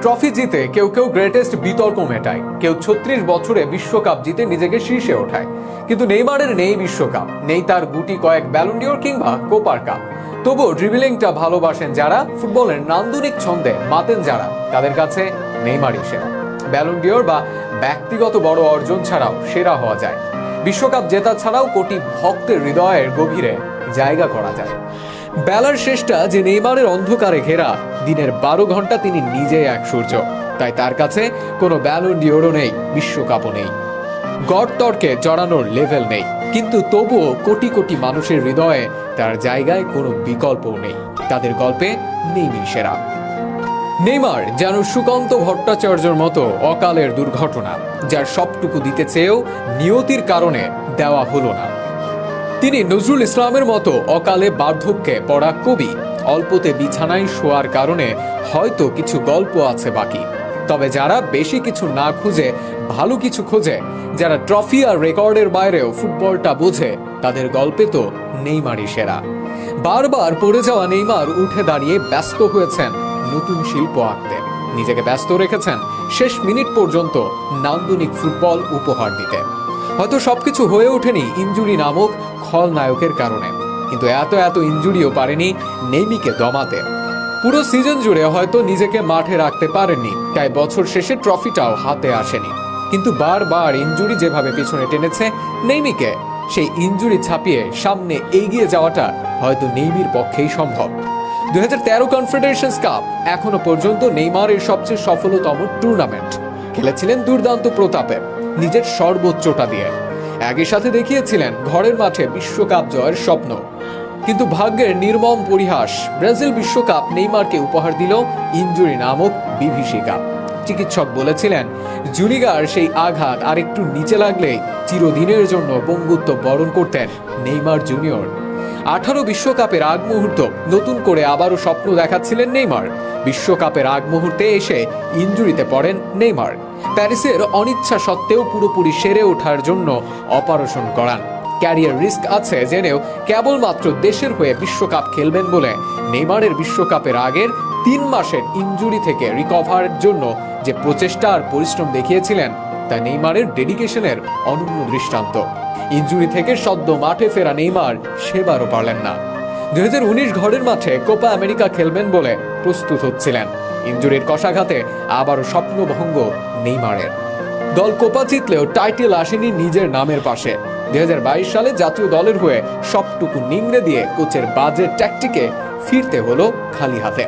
Trophy জিতে কেউ কেউ গ্রেটেস্ট বিতর্ক মেটায়, কেউ ৩৬ বছরে বিশ্বকাপ জিতে নিজেকে শীর্ষে ওঠায়। কিন্তু নেইমারের নেই বিশ্বকাপ, নেই তার গুটি কয়েক ব্যালন ডিওর কিংবা কোপার কাপ। তবুও ড্রিবলিংটা ভালোবাসেন যারা, ফুটবলের নান্দনিক ছন্দে মাতেন যারা, তাদের কাছে নেইমারই সেরা। ব্যালন ডিওর বা ব্যক্তিগত বড় অর্জন ছাড়াও সেরা হওয়া যায়, বিশ্বকাপ জেতা ছাড়াও কোটি ভক্তের হৃদয়ের গভীরে জায়গা করা যায়। বেলার শেষটা যে নেইমারের অন্ধকারে ঘেরা, দিনের ১২ ঘন্টা তিনি নিজেই এক সূর্য। তাই তার কাছে কোনো ব্যালন ডিওরও নেই, বিশ্বকাপও নেই, গড় তর্কে জড়ানোর লেভেল নেই। কিন্তু তবুও কোটি কোটি মানুষের হৃদয়ে তার জায়গায় কোনো বিকল্পও নেই। তাদের গল্পে নেইমারই সেরা। নেইমার যেন সুকান্ত ভট্টাচার্যর মতো অকালের দুর্ঘটনা, যার সবটুকু দিতে চেয়েও নিয়তির কারণে দেওয়া হলো না। তিনি নজরুল ইসলামের মতো অকালে বার্ধক্যে পড়া কবি, অল্পতে বিছানায় শোয়ার কারণে হয়তো কিছু গল্প আছে বাকি। তবে যারা বেশি কিছু না খুঁজে ভালো কিছু খোঁজে, যারা ট্রফি আর রেকর্ডের বাইরেও ফুটবলটা বোঝে, তাদের গল্পে তো নেইমারই সেরা। বারবার পড়ে যাওয়া নেইমার উঠে দাঁড়িয়ে ব্যস্ত হয়েছেন নতুন শিল্প আঁকতে, নিজেকে ব্যস্ত রেখেছেন শেষ মিনিট পর্যন্ত নান্দনিক ফুটবল উপহার দিতে। হয়তো সবকিছু হয়ে ওঠেনি ইনজুরি নামক খলনায়কের কারণে, কিন্তু এত ইনজুরিও পারেনি নেইমিকে দমাতে। পুরো সিজন জুড়ে হয়তো নিজেকে মাঠে রাখতে পারেননি, তাই বছর শেষে ট্রফিটাও হাতে আসেনি। কিন্তু বারবার ইনজুরি যেভাবে পিছনে টেনেছে নেইমিকে, সেই ইনজুরি ছাপিয়ে সামনে এগিয়ে যাওয়াটা হয়তো নেইমির পক্ষেই সম্ভব। 2013 কনফেডারেশনস কাপ এখনো পর্যন্ত নেইমারের সবচেয়ে সফলতম টুর্নামেন্ট। খেলেছিলেন দুর্দান্ত প্রতাপে, নিজের সর্বোচ্চটা দিয়ে। একই সাথে দেখিয়েছিলেন ঘরের মাঠে বিশ্বকাপ জয়ের স্বপ্ন। কিন্তু ভাগ্যের নির্মম পরিহাস, ব্রাজিল বিশ্বকাপ নেইমারকে উপহার দিল ইনজুরি নামক বিভীষিকা। চিকিৎসক বলেছিলেন জুনিগার সেই আঘাত আর একটু নিচে লাগলেই চিরদিনের জন্য বঙ্গুত্ব বরণ করতেন নেইমার জুনিয়র। 18 বিশ্বকাপের আগ মুহূর্ত নতুন করে আবারও স্বপ্ন দেখাচ্ছিলেন নেইমার। বিশ্বকাপের আগ মুহূর্তে এসে ইনজুরিতে পড়েন নেইমার। প্যারিসের অনিচ্ছা সত্ত্বেও পুরোপুরি সেরে ওঠার জন্য অপারেশন করান। ক্যারিয়ার রিস্ক আছে জেনেও কেবলমাত্র দেশের হয়ে বিশ্বকাপ খেলবেন বলে নেইমারের বিশ্বকাপের আগের 3 মাসের ইনজুরি থেকে রিকভারের জন্য যে প্রচেষ্টা আর পরিশ্রম দেখিয়েছিলেন, তা নেইমারের ডেডিকেশনের অনন্য দৃষ্টান্ত। ইনজুরি থেকে সদ্য মাঠে ফেরা নেইমার সেবারও পারলেন না। 2019 ঘরের মাঠে কোপা আমেরিকা খেলবেন বলে প্রস্তুত হচ্ছিলেন। ইনজুরির কষাঘাতে আবারও স্বপ্নভঙ্গ নেইমারের। দল কোপা জিতলেও টাইটেল আসেনি নিজের নামের পাশে। 2022 সালে জাতীয় দলের হয়ে সবটুকু নিংড়ে দিয়ে কোচের বাজে ট্যাকটিকে ফিরতে হলো খালি হাতে।